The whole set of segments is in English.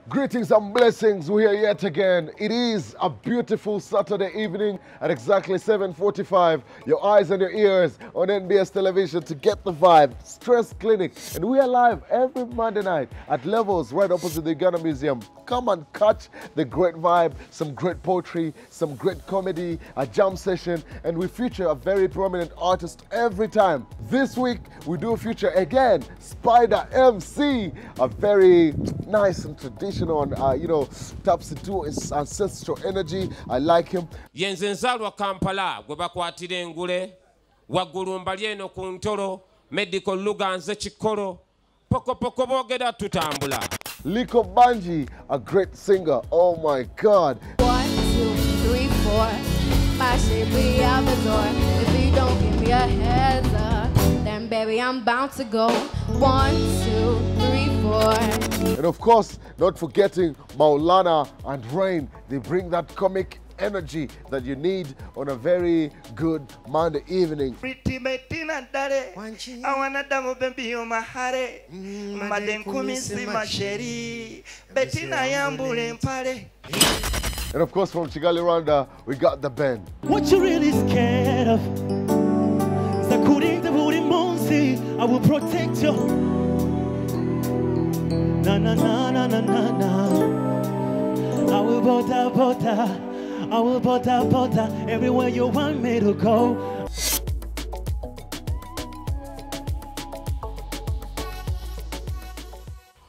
Greetings and blessings. We're here yet again. It is a beautiful Saturday evening at exactly 7:45. Your eyes and your ears on NBS television to get the vibe. Stress Clinic. And we are live every Monday night at Levels right opposite the Uganda Museum. Come and catch the great vibe, some great poetry, some great comedy, a jam session, and we feature a very prominent artist every time. This week, we do feature again Spider MC, a very nice and traditional and, taps into his ancestral energy. I like him. Yenze nzalwa Kampala gwe bakwatira engule waggulu mbali eno ku ntolo medical luganze kikolo pokopoko boogera tutambula. Liko Banji, a great singer. Oh my God. 1, 2, 3, 4. My shit be out the door. If you don't give me a heads up, then baby I'm bound to go. 1, 2, 3, 4. And of course, not forgetting Maulana and Rain. They bring that comic energy that you need on a very good Monday evening. And of course, from Kigali, Rwanda, we got The Ben. What you really scared of? I will protect you. Na na na na na na na. I will bota. I will bota everywhere you want me to go.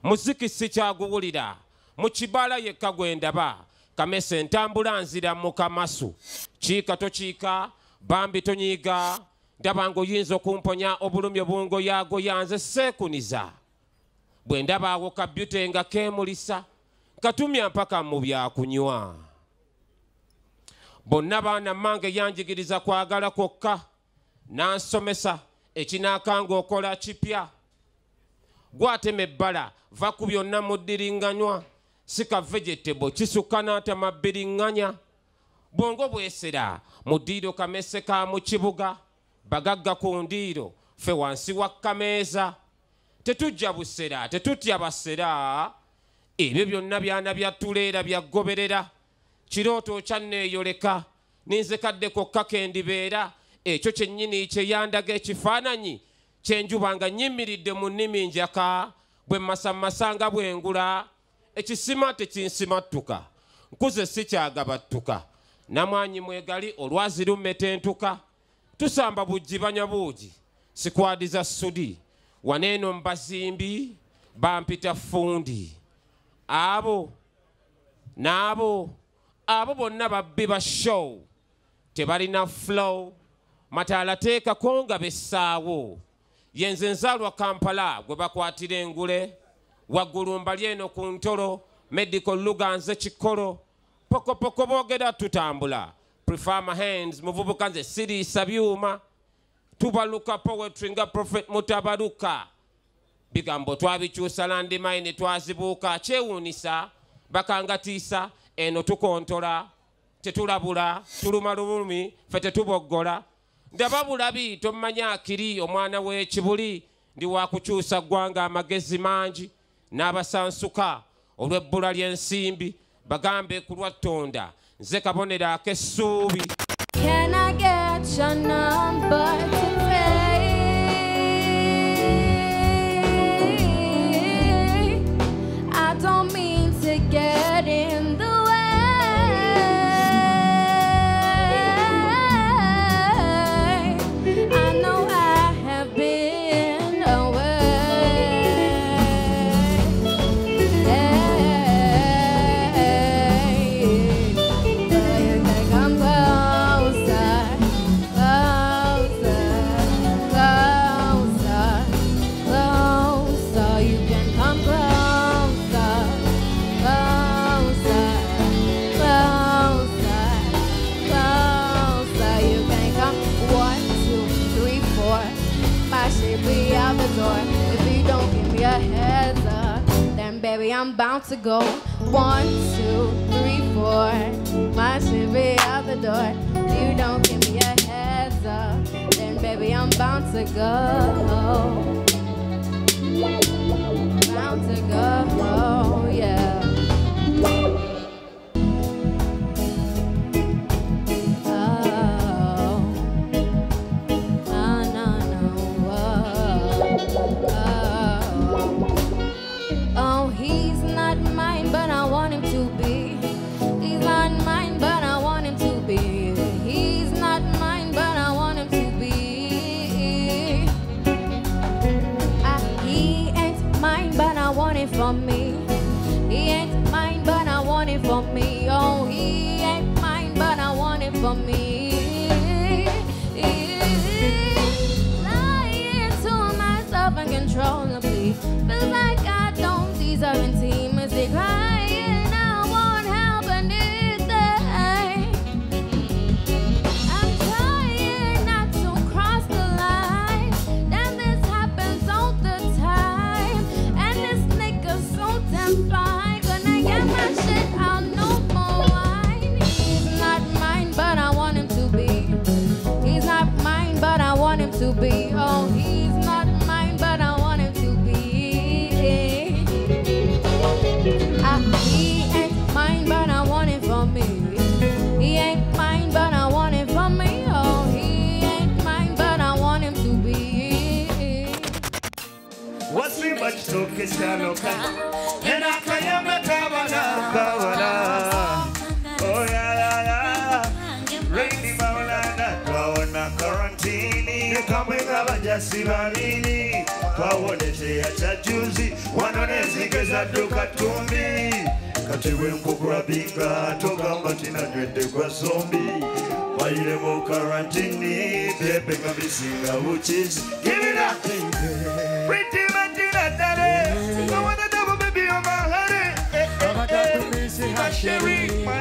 Muziki sikyaguwulira mu kibala yekka gwe ndaba kamese ntambula nzira mu kamasu kiika tokiika bambi tonyiiga ndaba ng'oyinza okumponya obulumi obungo yaago yanze seekuniza bwe ndaba awo kabyute nga keemulisa katumya mpaka mu byakunywa bonna baana mmange yanjigiriza kwagala kwokka n'ansomesa ekinaakanga okola kipya gwatema ebbala va ku byonna muddiringanywa sika vegetable kisukka n'atama bbiriŋŋanya bwongo bwesera mu ddiiro kamese ka mu kibuga bagagga ku ndiiro ffe wansi wa kameeza tetujja busera tetutya basera ebyo byonna byana byattuleera byagoberera kirooto kyanneeyoleka ninze kadde kokka kendibeera ekyo kyennyini kyeyandaga ekifaananyi kyenjuba nga nnyimiridde mu nnimi njaka bwe masamasanga bwengula ekisima tekinsimattuka nkuze sikyagabattuka namwanyi mwegali olwazi lummetentuka tusamba bujji banywa buugi sikwadiza sudi waneeno mbazimbi bampita fundi abo n'abo bonna babbi ba show tebalina flow mataala teekako nga bessaawo yenze nzaalwa Kampala gwe bakwatira engule waggulu mbali eno ku ntolo medical luganze kikolo pokopoko boogera tutambula prefer my hands muvubuka nze siriisa byuma tubaluka poetry nga prophet mutabaruka bigambo twabikyusa landmine twazibuuka kyewuunisa bakangatiisa eno tukontola tetulabula tuluma lulumi ffe tetuboggola ndaba bulabi tomanya akiri omwana w'ekibuli ndi wakukyusa ggwanga amagezi mangi n'abasansuka olw'ebbula ly'ensimbi bagambe ku lwattonda nze kabonero ak'essuubi. Can I get your number today? I don't mean to get in the I'm bound to go. 1, 2, 3, 4. My shit be out the door. If you don't give me a heads up, then baby I'm bound to go. Bound to go, yeah. want it for me. He ain't mine, but I want it for me. Oh, he ain't mine, but I want it for me. Lying to myself uncontrollably. Feels like I don't deserve intimacy. Crying, I want help and need that. I'm trying not to cross the line. Then this happens all the time. And this nigga's so damn fine. Gonna get my shit out, no more wine. He's not mine, but I want him to be. He's not mine, but I want him to be. Oh, he's not mine, but I want him to be. He ain't mine, but I want it for me. He ain't mine, but I want it for me. Oh, he ain't mine, but I want him to be. What's the much talk is Kanoka? And I can oh, yeah. Rainy Maulana, Kawana quarantine, coming up a Jasivanini, Kawane Chajuzi, one on a Zigazat Dukatumbi, Katiwim Kukurabinga, Togambatina, the zombie, Wailemo quarantine, the Pekabisiga, which is give it up. Pretty Matina Dare, I want to double baby on my head. My cherry, oh,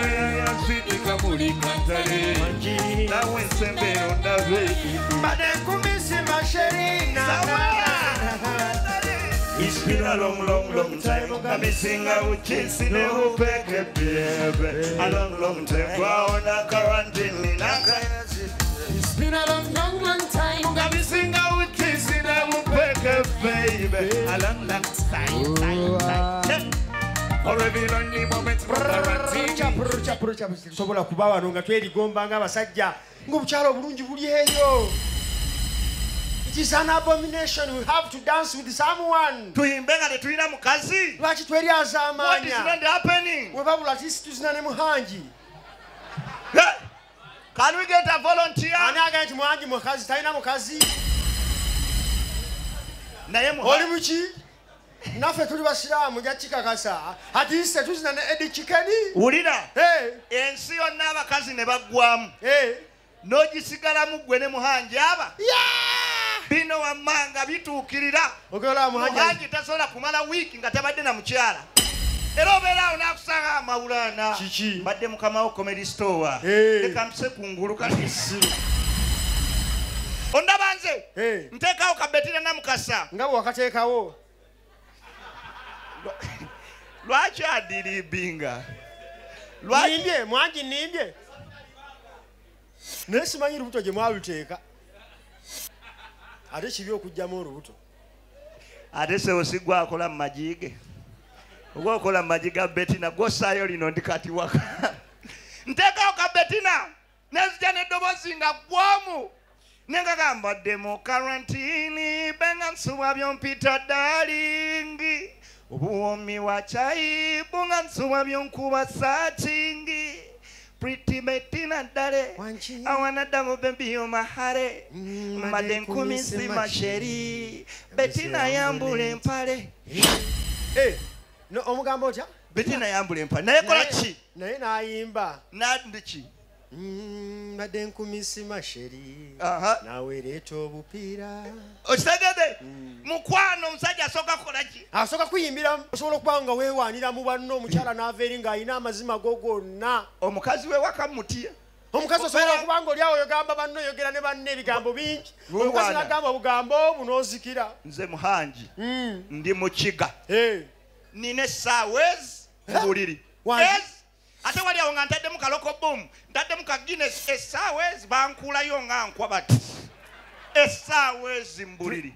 yeah, sweet Kamuli Cantare. Now when Sembe on the way, but then come in my cherry. It's been a long time. I'm missing out, chasing the whole pack of beer. A long time. Wow, na quarantine. It's been a long time. I'm missing out, chasing the whole pack of baby. A long time. Sobola kubawa nonga tweri gomba nga basajja ngobukyalo bulungi buli eyo. It is an abomination. We have to dance with someone. Tuimbenga ne tuina mukazi. Lwaki tweri azamanya? What is not happening? We babula tuzina ne muhanji. Can we get a volunteer? Ani agenti muhanji mukazi talina mukazi. Naye muhanji. Oli muki? Nafe tuli basiramu jakikakasa ati se tuzina ne Eddie Chikeni ulira ensi yonna abakazi ne baggwamu n'ogisigalamu ggwe ne muhanji aba bino wammanga bituukirira muhanji tasobola kumala wiiki nga tabadde na mukyala era obeera awo n'akusanga amawulana mbadde mukamawo comedy store leka mpise kungulu kanisiru ondaba nze nteekawo kabetina namukasa nga bwe wakateekawo lwaki adiribinga nimbye mwanji nimbye naye simanyi lubuto gye mwaluteeka ate kibi okugyamu olubuto ate sewo sigwa akola mu magige ogwa okola mu magiga betina gwosaayo lino ndi kati waka nteekawo ka betina nezija n'eddoboozi nga ggwamu nenga gambadde mu karantini benga nsuba byompita dalingi ubuomi wa chai bunga nsuwa byonkuba satingi pretty betina dare I wanna double baby yo mahare maden kumisi masheri betina yambule mpale no omugambo otya betina yambule mpale naye kola ki naye nayimba ndiki maden kumisi masheri nawe leeta obupiira okitegedde mukwano omusajja asooka kukola ki asooka kuyimbira osobola okuba nga weewaanira mu banno omukyala n'ava eri ng'alina amazima go gonna omukazi wewaka mutya omukazi osobola okuba nga oli awo yogamba banno oyogera ne banne ebigambo bingi omukazi nagamba obugambo bunoozikira nze muhanji ndi mu kiga nina essaawa ezi mu buliri ate wali awo nga ntaddemu kaloko boom ntaddemu ka Guinness essaawa ezi bankuulayo nga nkwa bati essaawa ezi mu buliri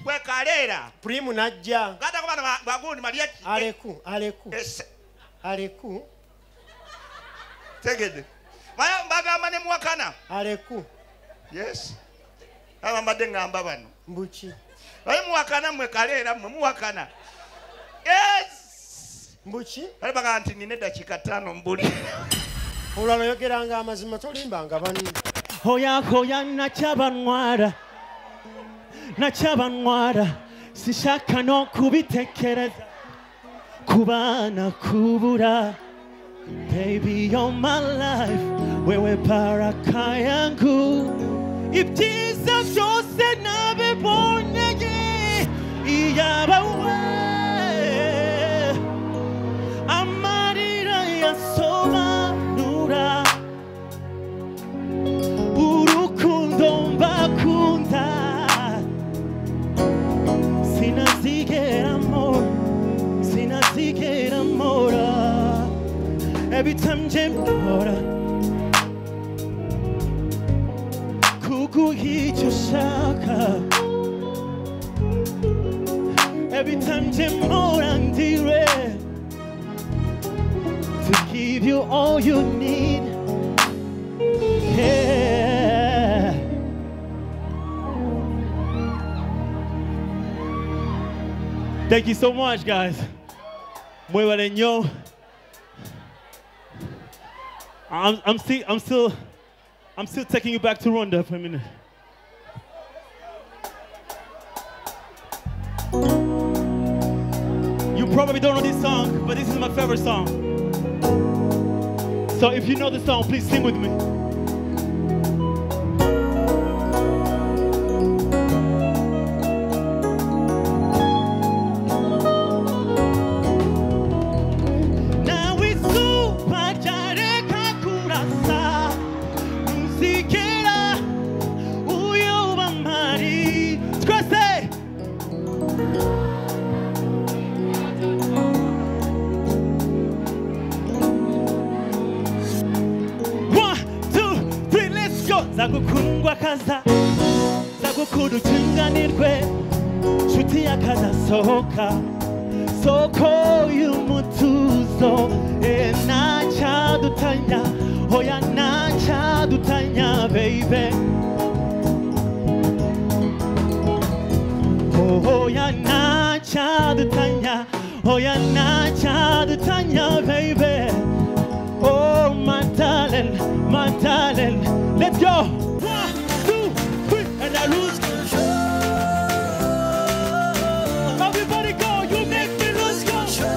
kwe kaleera Primu najja gatako bana bagundi malya aleku tegedde maya mbagamba ne muwakana aleku yes aba mbadde ngamba bano mbuki ayi muwakana mwe kaleera mwe muwakana yes mbuki ali baga nti nina eddakiika 5 mbuli olwala yogeranga amazima tolimbanga banno hoya nachabanwara sishaka no kubitekereza kubana kubura baby you're my life wewe baraka yangu ibyiza byose nabibonye iyaba we amarira yasobanura urukundo mbakunda sinazigera mora every time jemora kukuhicho shaka every time jemora ndire to give you all you need yeah. Thank you so much, guys. Muevareño. I'm still taking you back to Rwanda for a minute. You probably don't know this song, but this is my favorite song. So if you know the song, please sing with me. Zagukundwa kaza zagukuru tunganirwe nshuti yakaza sohoka soko y'umutuzo nacyadutanya hoya nacyadutanya baby hoya nacyadutanya hoya nacyadutanya baby oh my darling let's go 1, 2, 3 and I lose control everybody go you make me lose control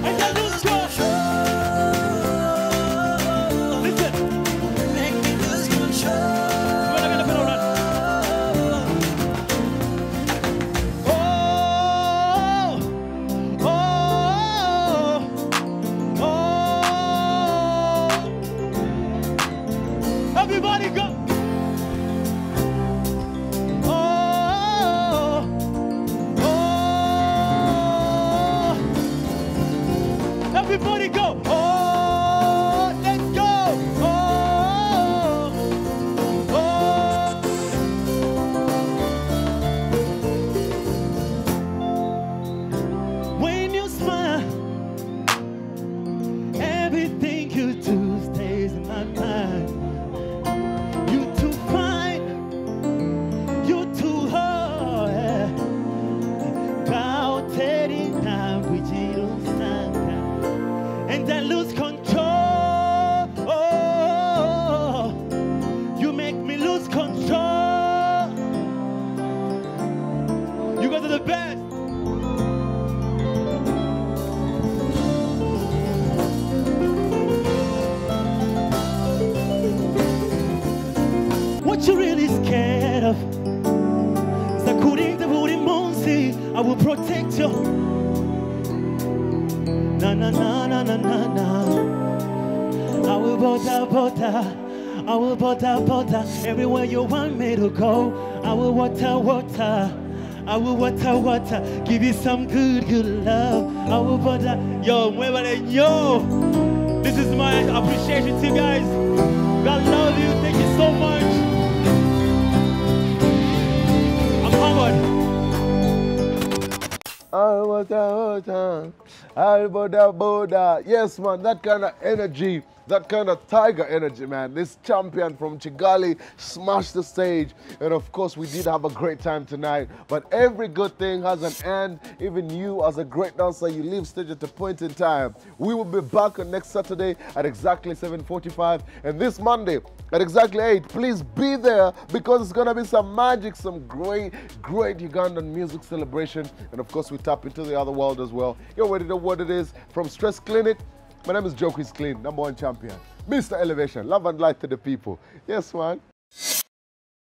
and I lose control listen make me lose control we're not gonna put on everybody go. Oh, oh. Everybody go. Oh, let's go. Oh, oh. When you smile, everything you do stays in my mind. And I lose control. Oh, you make me lose control. You guys are the best. What you really scared of? Sakurinda buri munsi, I will protect you. Na na na na na na na. I will bota. I will bota. Everywhere you want me to go, I will water. I will water. Give you some good love. I will bota. Yo, yo. This is my appreciation to you guys. God love you. Thank you so much. I'm humbled. Boda. Yes, man, that kind of energy, that kind of tiger energy, man. This champion from Kigali smashed the stage. And of course, we did have a great time tonight. But every good thing has an end. Even you, as a great dancer, you leave stage at a point in time. We will be back on next Saturday at exactly 7:45. And this Monday at exactly 8. Please be there because it's going to be some magic, some great Ugandan music celebration. And of course, we tap into the other world as well. You already know what it is. From Stress Clinic, my name is Joe Clean, #1 champion. Mr. Elevation, love and light to the people. Yes, man.